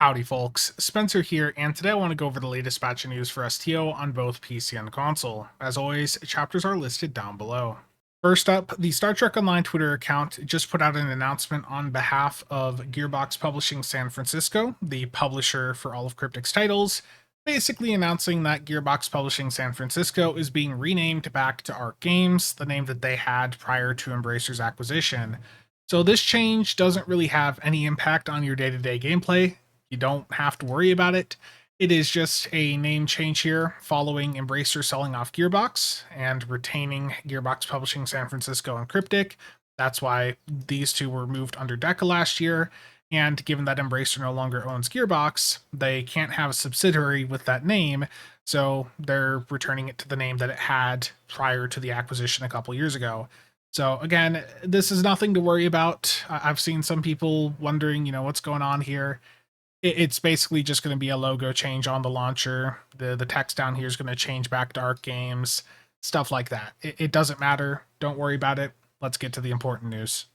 Howdy folks, Spencer here, and today I want to go over the latest batch of news for STO on both PC and console. As always, chapters are listed down below. First up, the Star Trek Online Twitter account just put out an announcement on behalf of Gearbox Publishing San Francisco, the publisher for all of Cryptic's titles, basically announcing that Gearbox Publishing San Francisco is being renamed back to Arc Games, the name that they had prior to Embracer's acquisition. So this change doesn't really have any impact on your day-to-day gameplay. You don't have to worry about it. It is just a name change here following Embracer selling off Gearbox and retaining Gearbox Publishing San Francisco and Cryptic. That's why these two were moved under Deca last year. And given that Embracer no longer owns Gearbox, they can't have a subsidiary with that name. So they're returning it to the name that it had prior to the acquisition a couple years ago. So again, this is nothing to worry about. I've seen some people wondering, what's going on here. It's basically just going to be a logo change on the launcher. The text down here is going to change back to Arc Games, stuff like that. It doesn't matter. Don't worry about it. Let's get to the important news.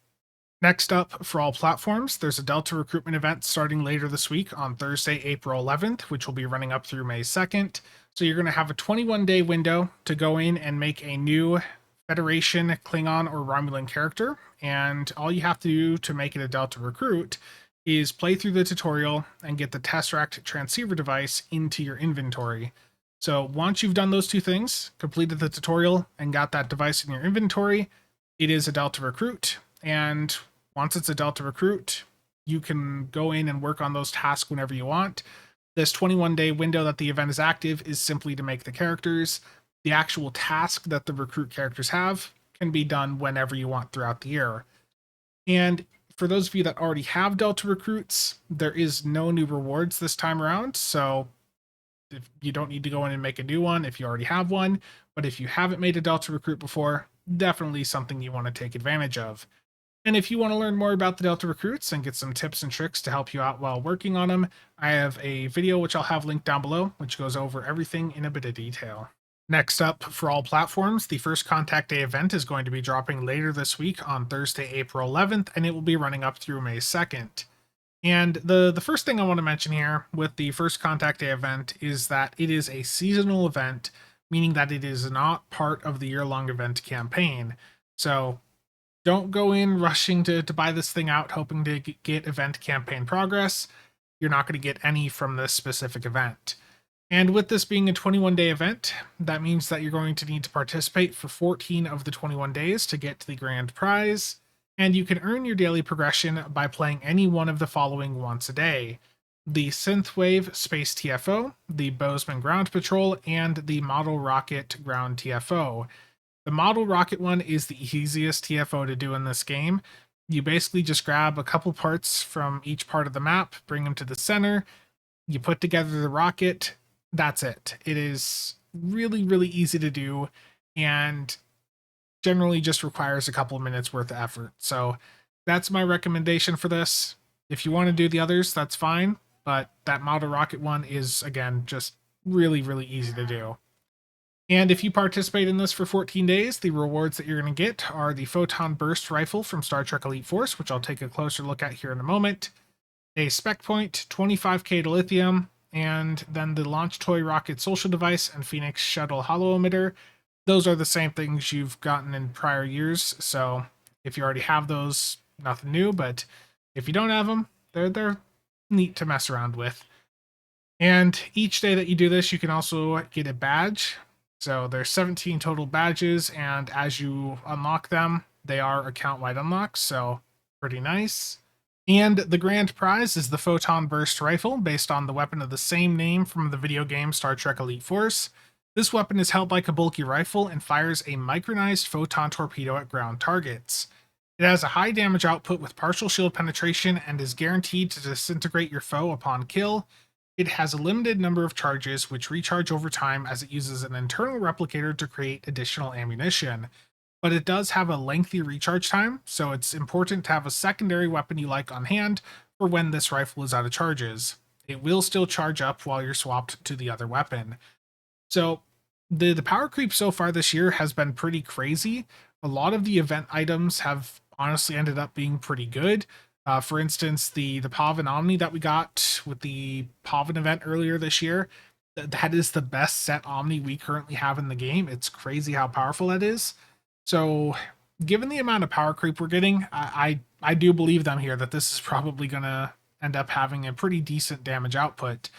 Next up, for all platforms, there's a Delta Recruitment event starting later this week on Thursday, April 11th, which will be running up through May 2nd. So you're going to have a 21-day window to go in and make a new Federation, Klingon, or Romulan character. And all you have to do to make it a Delta Recruit is play through the tutorial and get the Tesseract transceiver device into your inventory. So once you've done those two things, completed the tutorial and got that device in your inventory, it is a Delta Recruit. And once it's a Delta Recruit, you can go in and work on those tasks whenever you want. This 21-day window that the event is active is simply to make the characters. The actual task that the recruit characters have can be done whenever you want throughout the year. And for those of you that already have Delta Recruits, there is no new rewards this time around, so if you don't need to go in and make a new one if you already have one. But if you haven't made a Delta Recruit before, definitely something you want to take advantage of. And if you want to learn more about the Delta Recruits and get some tips and tricks to help you out while working on them, I have a video which I'll have linked down below, which goes over everything in a bit of detail. Next up, for all platforms, the First Contact Day event is going to be dropping later this week on Thursday, April 11th, and it will be running up through May 2nd. And the first thing I want to mention here with the First Contact Day event is that it is a seasonal event, meaning that it is not part of the year-long event campaign. So don't go in rushing to buy this thing out hoping to get event campaign progress. You're not going to get any from this specific event. And with this being a 21-day event, that means that you're going to need to participate for 14 of the 21 days to get to the grand prize, and you can earn your daily progression by playing any one of the following once a day: the Synthwave Space TFO, the Bozeman Ground Patrol, and the Model Rocket Ground TFO. The Model Rocket one is the easiest TFO to do in this game. You basically just grab a couple parts from each part of the map, bring them to the center, you put together the rocket. That's it. It is really, really easy to do and generally just requires a couple of minutes worth of effort. So that's my recommendation for this. If you want to do the others, that's fine. But that Model Rocket one is, again, just really, really easy to do. And if you participate in this for 14 days, the rewards that you're going to get are the Photon Burst Rifle from Star Trek Elite Force, which I'll take a closer look at here in a moment, a Spec Point, 25k to lithium, and then the Launch Toy Rocket Social Device and Phoenix Shuttle Holo Emitter. Those are the same things you've gotten in prior years, so if you already have those, nothing new, but if you don't have them, they're neat to mess around with. And each day that you do this, you can also get a badge. So there's 17 total badges, and as you unlock them, they are account-wide unlocks, so pretty nice. And the grand prize is the Photon Burst Rifle, based on the weapon of the same name from the video game Star Trek Elite Force. This weapon is held like a bulky rifle and fires a micronized photon torpedo at ground targets. It has a high damage output with partial shield penetration and is guaranteed to disintegrate your foe upon kill. It has a limited number of charges which recharge over time as it uses an internal replicator to create additional ammunition. But it does have a lengthy recharge time, so it's important to have a secondary weapon you like on hand for when this rifle is out of charges. It will still charge up while you're swapped to the other weapon. So the power creep so far this year has been pretty crazy. A lot of the event items have honestly ended up being pretty good. For instance, the Pavin Omni that we got with the Pavin event earlier this year, that is the best set Omni we currently have in the game. It's crazy how powerful that is. So, given the amount of power creep we're getting, I do believe them here that this is probably gonna end up having a pretty decent damage output.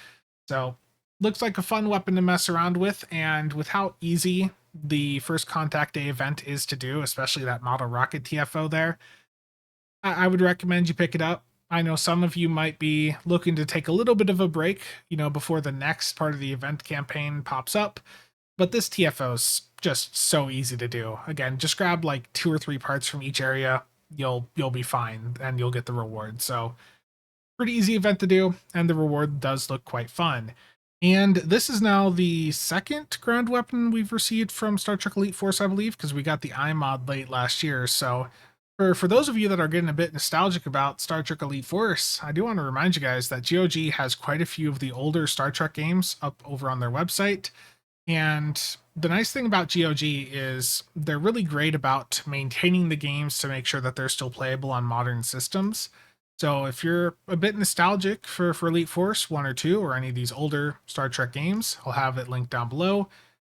So, looks like a fun weapon to mess around with, and with how easy the first contact day event is to do, especially that model rocket TFO there, I would recommend you pick it up. I know some of you might be looking to take a little bit of a break, before the next part of the event campaign pops up, but this TFO is just so easy to do. Again, just grab like 2 or 3 parts from each area. You'll be fine and you'll get the reward. So, pretty easy event to do, and the reward does look quite fun. And this is now the second ground weapon we've received from Star Trek Elite Force, I believe, because we got the iMod late last year. So for those of you that are getting a bit nostalgic about Star Trek Elite Force, I do want to remind you guys that GOG has quite a few of the older Star Trek games up over on their website. And the nice thing about GOG is they're really great about maintaining the games to make sure that they're still playable on modern systems. So if you're a bit nostalgic for Elite Force 1 or 2 or any of these older Star Trek games, I'll have it linked down below.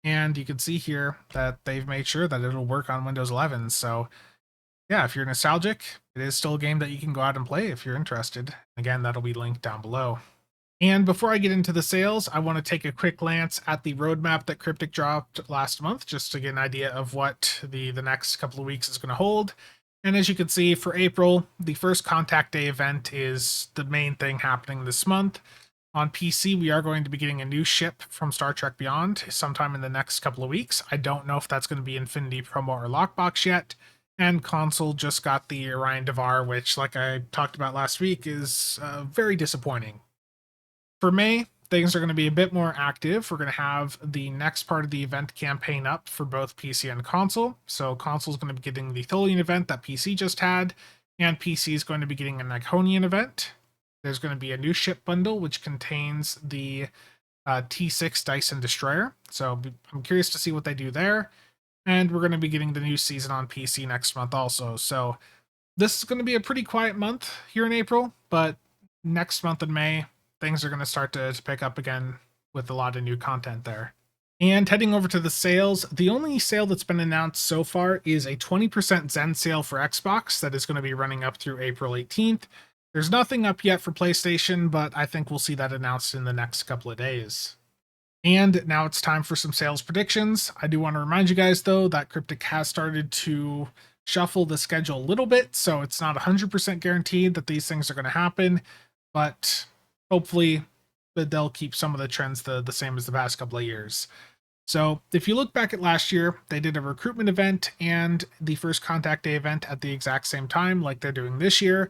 And you can see here that they've made sure that it'll work on Windows 11. So yeah, if you're nostalgic, it is still a game that you can go out and play if you're interested. Again, that'll be linked down below. And before I get into the sales, I want to take a quick glance at the roadmap that Cryptic dropped last month, just to get an idea of what the next couple of weeks is going to hold. And as you can see, for April, the first Contact Day event is the main thing happening this month. On PC, we are going to be getting a new ship from Star Trek Beyond sometime in the next couple of weeks. I don't know if that's going to be Infinity Promo or Lockbox yet. And console just got the Orion Devar, which, like I talked about last week, is very disappointing. For May, things are going to be a bit more active. We're going to have the next part of the event campaign up for both PC and console. So console is going to be getting the Tholian event that PC just had, and PC is going to be getting an Iconian event. There's going to be a new ship bundle, which contains the T6 Dyson Destroyer. So I'm curious to see what they do there. And we're going to be getting the new season on PC next month also. So this is going to be a pretty quiet month here in April, but next month in May, things are going to start to pick up again with a lot of new content there. And heading over to the sales, the only sale that's been announced so far is a 20% Zen sale for Xbox that is going to be running up through April 18th. There's nothing up yet for PlayStation, but I think we'll see that announced in the next couple of days. And now it's time for some sales predictions. I do want to remind you guys, though, that Cryptic has started to shuffle the schedule a little bit, so it's not 100% guaranteed that these things are going to happen, but hopefully they'll keep some of the trends the same as the past couple of years. So if you look back at last year, they did a recruitment event and the first contact day event at the exact same time, like they're doing this year.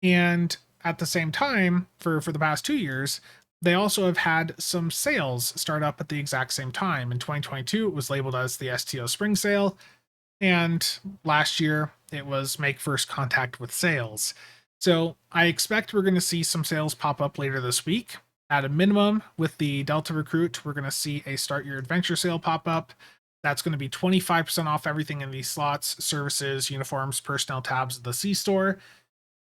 And at the same time, for the past 2 years, they also have had some sales start up at the exact same time. In 2022, it was labeled as the STO Spring Sale, and last year it was Make First Contact with Sales. So I expect we're going to see some sales pop up later this week. At a minimum, with the Delta Recruit, we're going to see a Start Your Adventure sale pop up. That's going to be 25% off everything in these slots, services, uniforms, personnel tabs at the C-Store.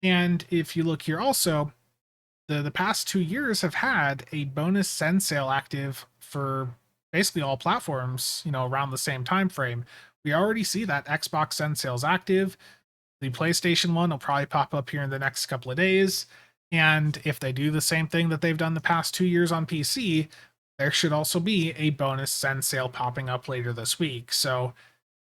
And if you look here also, the past 2 years have had a bonus send sale active for basically all platforms, around the same time frame. We already see that Xbox send sales active. The PlayStation one will probably pop up here in the next couple of days. And if they do the same thing that they've done the past 2 years on PC, there should also be a bonus send sale popping up later this week. So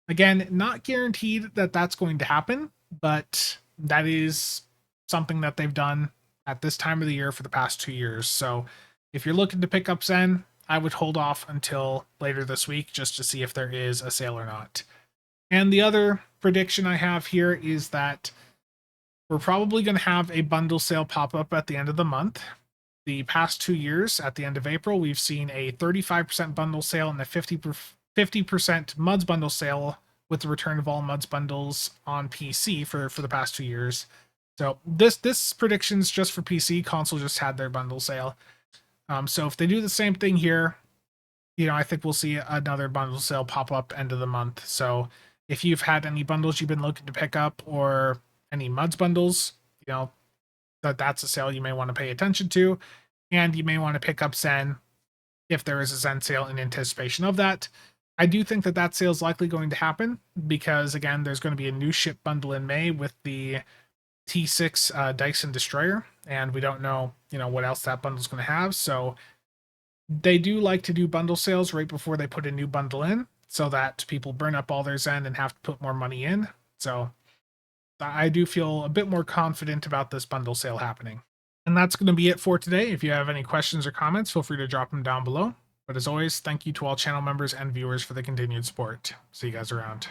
again, not guaranteed that that's going to happen, but that is something that they've done at this time of the year for the past 2 years. So if you're looking to pick up Zen, I would hold off until later this week just to see if there is a sale or not. And the other prediction I have here is that we're probably going to have a bundle sale pop up at the end of the month. The past 2 years, at the end of April, we've seen a 35% bundle sale and a 50% MUDs bundle sale with the return of all MUDs bundles on PC for the past 2 years. So this prediction's just for PC. Console just had their bundle sale. So if they do the same thing here, I think we'll see another bundle sale pop up end of the month. So if you've had any bundles you've been looking to pick up or any MUDs bundles, that's a sale you may want to pay attention to, and you may want to pick up Zen if there is a Zen sale in anticipation of that. I do think that sale is likely going to happen because, again, there's going to be a new ship bundle in May with the T6 Dyson Destroyer, and we don't know, what else that bundle is going to have. So they do like to do bundle sales right before they put a new bundle in so that people burn up all their Zen and have to put more money in. So I do feel a bit more confident about this bundle sale happening. And that's going to be it for today. If you have any questions or comments, feel free to drop them down below. But as always, thank you to all channel members and viewers for the continued support. See you guys around.